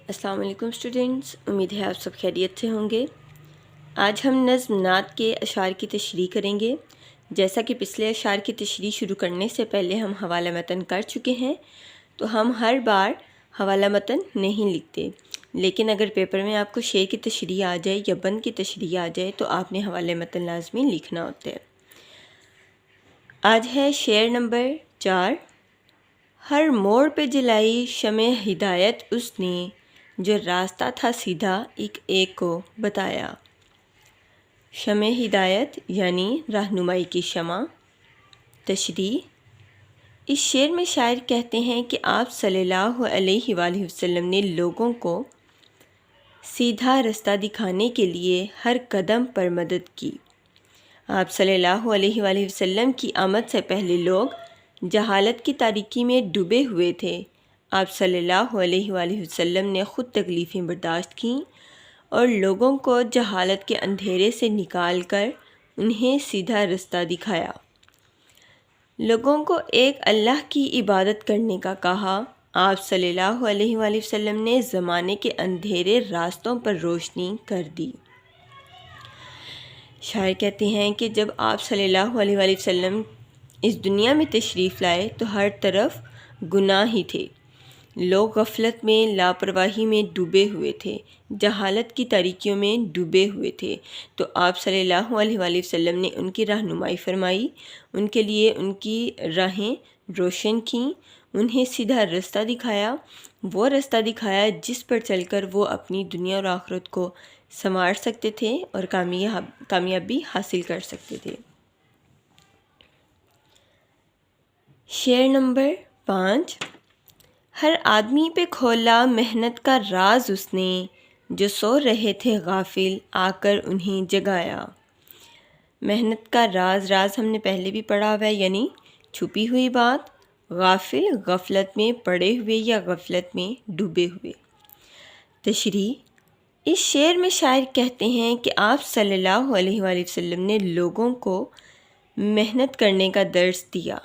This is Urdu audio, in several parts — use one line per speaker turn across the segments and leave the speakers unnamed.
السلام علیکم اسٹوڈنٹس، امید ہے آپ سب خیریت سے ہوں گے۔ آج ہم نظم نعت کے اشعار کی تشریح کریں گے۔ جیسا کہ پچھلے اشعار کی تشریح شروع کرنے سے پہلے ہم حوالہ متن کر چکے ہیں، تو ہم ہر بار حوالہ متن نہیں لکھتے، لیکن اگر پیپر میں آپ کو شعر کی تشریح آ جائے یا بند کی تشریح آ جائے تو آپ نے حوالہ متن لازمی لکھنا ہوتا ہے۔ آج ہے شعر نمبر 4۔ ہر موڑ پہ جلائی شمع ہدایت اس نے، جو راستہ تھا سیدھا ایک ایک کو بتایا۔ شمع ہدایت یعنی رہنمائی کی شمع۔ تشریح: اس شعر میں شاعر کہتے ہیں کہ آپ صلی اللہ علیہ وآلہ وسلم نے لوگوں کو سیدھا رستہ دکھانے کے لیے ہر قدم پر مدد کی۔ آپ صلی اللہ علیہ وآلہ وسلم کی آمد سے پہلے لوگ جہالت کی تاریکی میں ڈوبے ہوئے تھے۔ آپ صلی اللہ علیہ وآلہ وسلم نے خود تکلیفیں برداشت کیں اور لوگوں کو جہالت کے اندھیرے سے نکال کر انہیں سیدھا رستہ دکھایا۔ لوگوں کو ایک اللہ کی عبادت کرنے کا کہا۔ آپ صلی اللہ علیہ وآلہ وسلم نے زمانے کے اندھیرے راستوں پر روشنی کر دی۔ شاعر کہتے ہیں کہ جب آپ صلی اللہ علیہ وآلہ وسلم اس دنیا میں تشریف لائے تو ہر طرف گناہ ہی تھے۔ لوگ غفلت میں، لاپرواہی میں ڈوبے ہوئے تھے، جہالت کی تاریکیوں میں ڈوبے ہوئے تھے، تو آپ صلی اللہ علیہ وآلہ وسلم نے ان کی رہنمائی فرمائی، ان کے لیے ان کی راہیں روشن کیں، انہیں سیدھا رستہ دکھایا، وہ رستہ دکھایا جس پر چل کر وہ اپنی دنیا اور آخرت کو سنوار سکتے تھے اور کامیابی حاصل کر سکتے تھے۔ شعر نمبر 5۔ ہر آدمی پہ کھولا محنت کا راز اس نے، جو سو رہے تھے غافل آ کر انہیں جگایا۔ محنت کا راز ہم نے پہلے بھی پڑھا ہوا ہے، یعنی چھپی ہوئی بات، غافل غفلت میں پڑے ہوئے یا غفلت میں ڈوبے ہوئے۔ تشریح: اس شعر میں شاعر کہتے ہیں کہ آپ صلی اللہ علیہ وآلہ وسلم نے لوگوں کو محنت کرنے کا درس دیا۔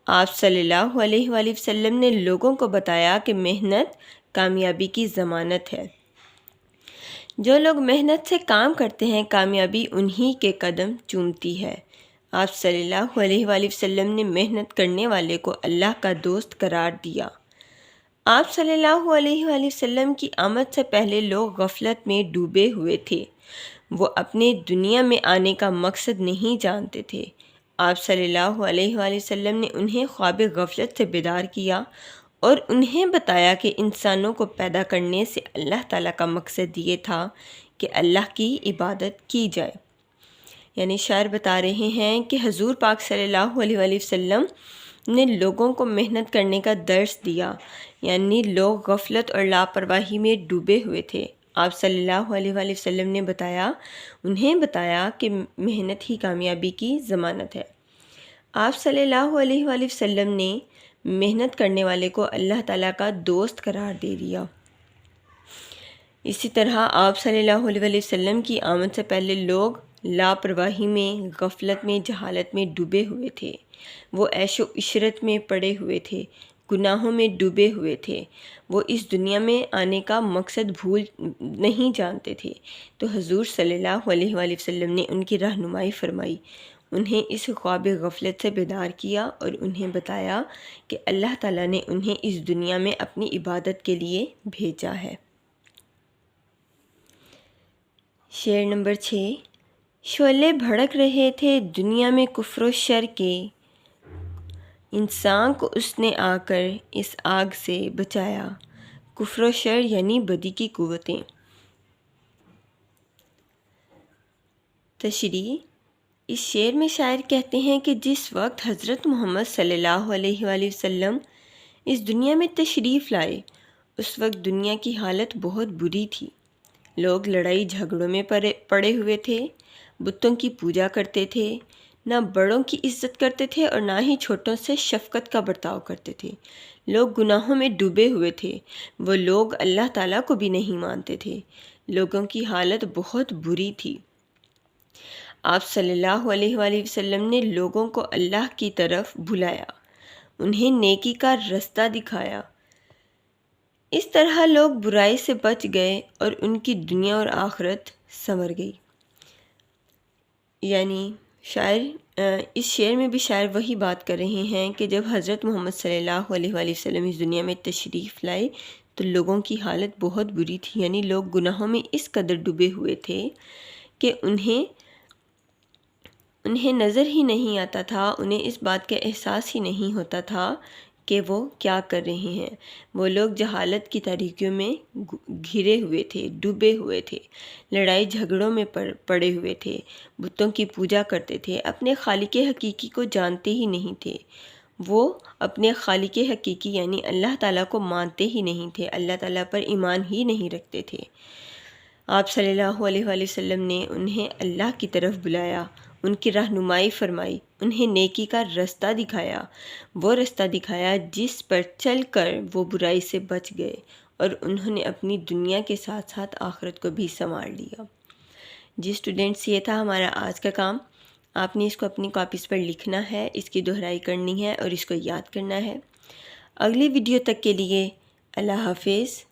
آپ صلی اللہ علیہ وآلہ وسلم نے لوگوں کو بتایا کہ محنت کامیابی کی ضمانت ہے۔ جو لوگ محنت سے کام کرتے ہیں کامیابی انہی کے قدم چومتی ہے۔ آپ صلی اللہ علیہ وآلہ وسلم نے محنت کرنے والے کو اللہ کا دوست قرار دیا۔ آپ صلی اللہ علیہ وآلہ وسلم کی آمد سے پہلے لوگ غفلت میں ڈوبے ہوئے تھے، وہ اپنے دنیا میں آنے کا مقصد نہیں جانتے تھے۔ آپ صلی اللہ علیہ وآلہ وسلم نے انہیں خواب غفلت سے بیدار کیا اور انہیں بتایا کہ انسانوں کو پیدا کرنے سے اللہ تعالیٰ کا مقصد یہ تھا کہ اللہ کی عبادت کی جائے۔ یعنی شاعر بتا رہے ہیں کہ حضور پاک صلی اللہ علیہ وآلہ وسلم نے لوگوں کو محنت کرنے کا درس دیا، یعنی لوگ غفلت اور لاپرواہی میں ڈوبے ہوئے تھے۔ آپ صلی اللہ علیہ وآلہ وسلم نے انہیں بتایا کہ محنت ہی کامیابی کی ضمانت ہے۔ آپ صلی اللہ علیہ وآلہ وسلم نے محنت کرنے والے کو اللہ تعالیٰ کا دوست قرار دے دیا۔ اسی طرح آپ صلی اللہ علیہ وآلہ وسلم کی آمد سے پہلے لوگ لاپرواہی میں، غفلت میں، جہالت میں ڈوبے ہوئے تھے، وہ عیش و عشرت میں پڑے ہوئے تھے، گناہوں میں ڈوبے ہوئے تھے، وہ اس دنیا میں آنے کا مقصد نہیں جانتے تھے، تو حضور صلی اللہ علیہ وآلہ وسلم نے ان کی رہنمائی فرمائی، انہیں اس خواب غفلت سے بیدار کیا اور انہیں بتایا کہ اللہ تعالیٰ نے انہیں اس دنیا میں اپنی عبادت کے لیے بھیجا ہے۔ شعر نمبر 6۔ شعلے بھڑک رہے تھے دنیا میں کفر و شر کے، انسان کو اس نے آ کر اس آگ سے بچایا۔ کفر و شر یعنی بدی کی قوتیں۔ تشریح: اس شعر میں شاعر کہتے ہیں کہ جس وقت حضرت محمد صلی اللہ علیہ وآلہ وسلم اس دنیا میں تشریف لائے اس وقت دنیا کی حالت بہت بری تھی۔ لوگ لڑائی جھگڑوں میں پڑے ہوئے تھے، بتوں کی پوجا کرتے تھے، نہ بڑوں کی عزت کرتے تھے اور نہ ہی چھوٹوں سے شفقت کا برتاؤ کرتے تھے۔ لوگ گناہوں میں ڈوبے ہوئے تھے، وہ لوگ اللہ تعالیٰ کو بھی نہیں مانتے تھے، لوگوں کی حالت بہت بری تھی۔ آپ صلی اللہ علیہ وآلہ وسلم نے لوگوں کو اللہ کی طرف بلایا، انہیں نیکی کا رستہ دکھایا، اس طرح لوگ برائی سے بچ گئے اور ان کی دنیا اور آخرت سنور گئی۔ یعنی اس شعر میں بھی شاعر وہی بات کر رہے ہیں کہ جب حضرت محمد صلی اللہ علیہ وآلہ وسلم اس دنیا میں تشریف لائے تو لوگوں کی حالت بہت بری تھی، یعنی لوگ گناہوں میں اس قدر ڈوبے ہوئے تھے کہ انہیں نظر ہی نہیں آتا تھا، انہیں اس بات کا احساس ہی نہیں ہوتا تھا کہ وہ کیا کر رہے ہیں۔ وہ لوگ جہالت کی تاریکیوں میں گھرے ہوئے تھے، ڈوبے ہوئے تھے، لڑائی جھگڑوں میں پڑے ہوئے تھے، بتوں کی پوجا کرتے تھے، اپنے خالق حقیقی کو جانتے ہی نہیں تھے۔ وہ اپنے خالق حقیقی یعنی اللہ تعالیٰ کو مانتے ہی نہیں تھے، اللہ تعالیٰ پر ایمان ہی نہیں رکھتے تھے۔ آپ صلی اللہ علیہ وآلہ وسلم نے انہیں اللہ کی طرف بلایا، ان کی رہنمائی فرمائی، انہیں نیکی کا رستہ دکھایا، وہ رستہ دکھایا جس پر چل کر وہ برائی سے بچ گئے اور انہوں نے اپنی دنیا کے ساتھ ساتھ آخرت کو بھی سنوار لیا۔ جی اسٹوڈنٹس، یہ تھا ہمارا آج کا کام۔ آپ نے اس کو اپنی کاپیز پر لکھنا ہے، اس کی دہرائی کرنی ہے اور اس کو یاد کرنا ہے۔ اگلی ویڈیو تک کے لیے اللہ حافظ۔